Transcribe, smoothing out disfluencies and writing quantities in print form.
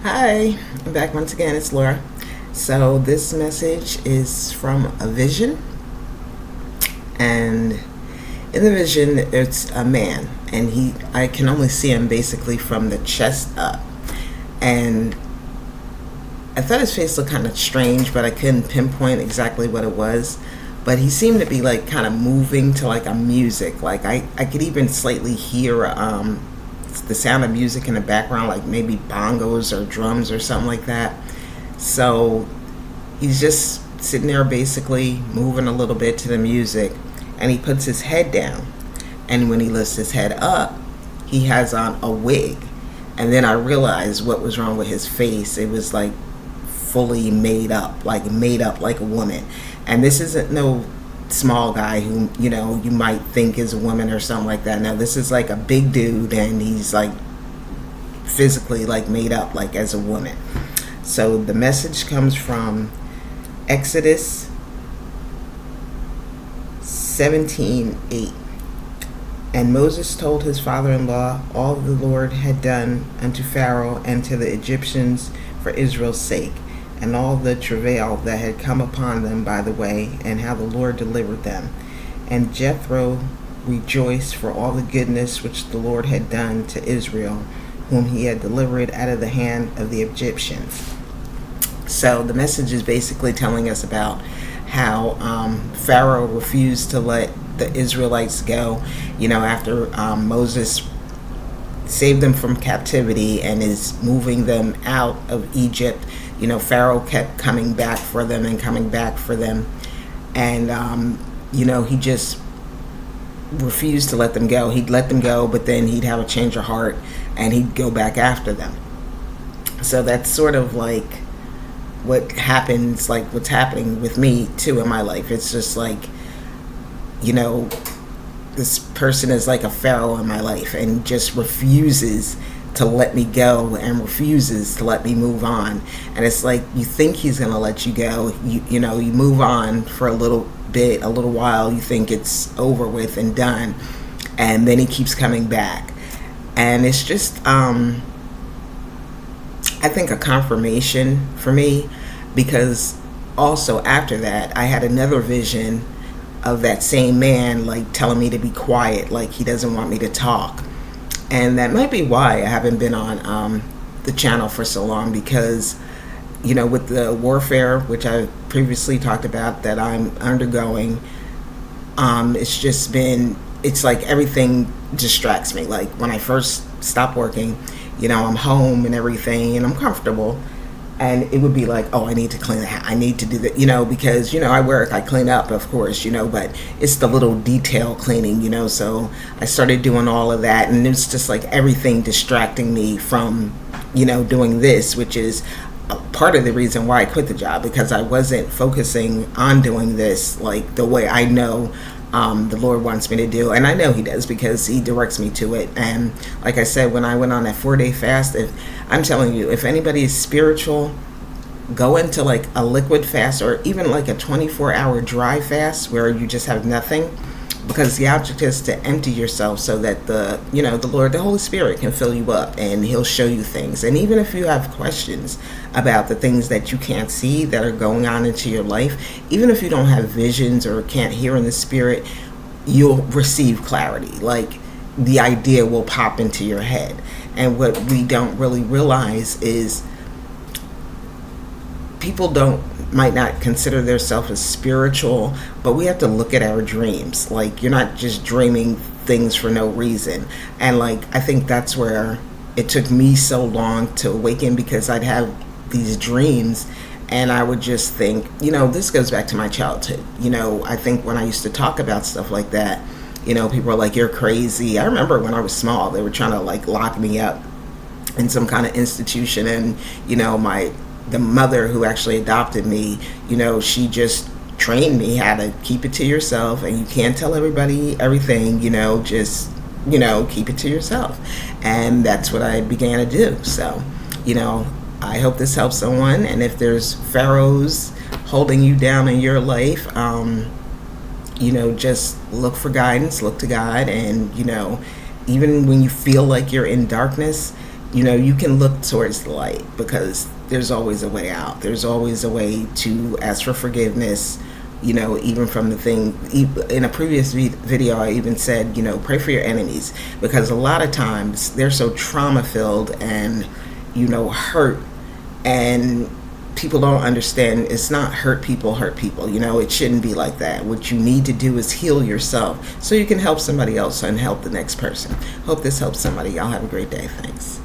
Hi, I'm back once again. It's Laura. So, this message is from a vision, and in the vision, it's a man, and I can only see him basically from the chest up. And I thought his face looked kind of strange, but I couldn't pinpoint exactly what it was. But he seemed to be like kind of moving to like a music. Like I could even slightly hear the sound of music in the background, like maybe bongos or drums or something like that. So he's just sitting there basically moving a little bit to the music, and he puts his head down. And when he lifts his head up, he has on a wig. And then I realized what was wrong with his face. It was like fully made up like a woman. And this isn't no small guy who, you might think is a woman or something like that. Now, this is like a big dude, and he's like physically like made up like as a woman. So the message comes from Exodus 17:8. And Moses told his father-in-law all the Lord had done unto Pharaoh and to the Egyptians for Israel's sake, and all the travail that had come upon them by the way, and how the Lord delivered them. And Jethro rejoiced for all the goodness which the Lord had done to Israel, whom he had delivered out of the hand of the Egyptians. So the message is basically telling us about how Pharaoh refused to let the Israelites go, after Moses saved them from captivity and is moving them out of Egypt. Pharaoh kept coming back for them and coming back for them. And, he just refused to let them go. He'd let them go, but then he'd have a change of heart and he'd go back after them. So that's sort of like what happens, like what's happening with me too in my life. It's just like, this person is like a Pharaoh in my life and just refuses to let me go and refuses to let me move on. And it's like, you think he's going to let you go. You move on for a little bit, a little while. You think it's over with and done. And then he keeps coming back. And it's just, I think a confirmation for me, because also after that, I had another vision of that same man, like telling me to be quiet, like he doesn't want me to talk. And that might be why I haven't been on the channel for so long, because, with the warfare, which I previously talked about, that I'm undergoing, it's like everything distracts me. Like when I first stopped working, I'm home and everything, and I'm comfortable. And it would be like, oh, I need to clean the house. I need to do that, because, I work, I clean up, of course, but it's the little detail cleaning, so I started doing all of that. And it's just like everything distracting me from, doing this, which is a part of the reason why I quit the job, because I wasn't focusing on doing this like the way I know the Lord wants me to do. And I know he does, because he directs me to it. And like I said, when I went on that 4-day fast, I'm telling you, if anybody is spiritual, go into like a liquid fast, or even like a 24-hour dry fast where you just have nothing, because the object is to empty yourself so that the Lord, the Holy Spirit, can fill you up and he'll show you things. And even if you have questions about the things that you can't see that are going on into your life, even if you don't have visions or can't hear in the spirit, you'll receive clarity. Like the idea will pop into your head. And what we don't really realize is people might not consider themselves as spiritual, but we have to look at our dreams. Like, you're not just dreaming things for no reason. And like, I think that's where it took me so long to awaken, because I'd have these dreams and I would just think, this goes back to my childhood. I think when I used to talk about stuff like that, people were like, you're crazy. I remember when I was small, they were trying to like lock me up in some kind of institution. And, the mother who actually adopted me, she just trained me how to keep it to yourself, and you can't tell everybody everything, just, keep it to yourself. And that's what I began to do. So, I hope this helps someone. And if there's pharaohs holding you down in your life, just look for guidance, look to God. And, even when you feel like you're in darkness, you can look towards the light, because there's always a way out. There's always a way to ask for forgiveness, even from the thing. In a previous video, I even said, pray for your enemies, because a lot of times they're so trauma filled and, hurt, and people don't understand. It's not hurt people. It shouldn't be like that. What you need to do is heal yourself so you can help somebody else and help the next person. Hope this helps somebody. Y'all have a great day. Thanks.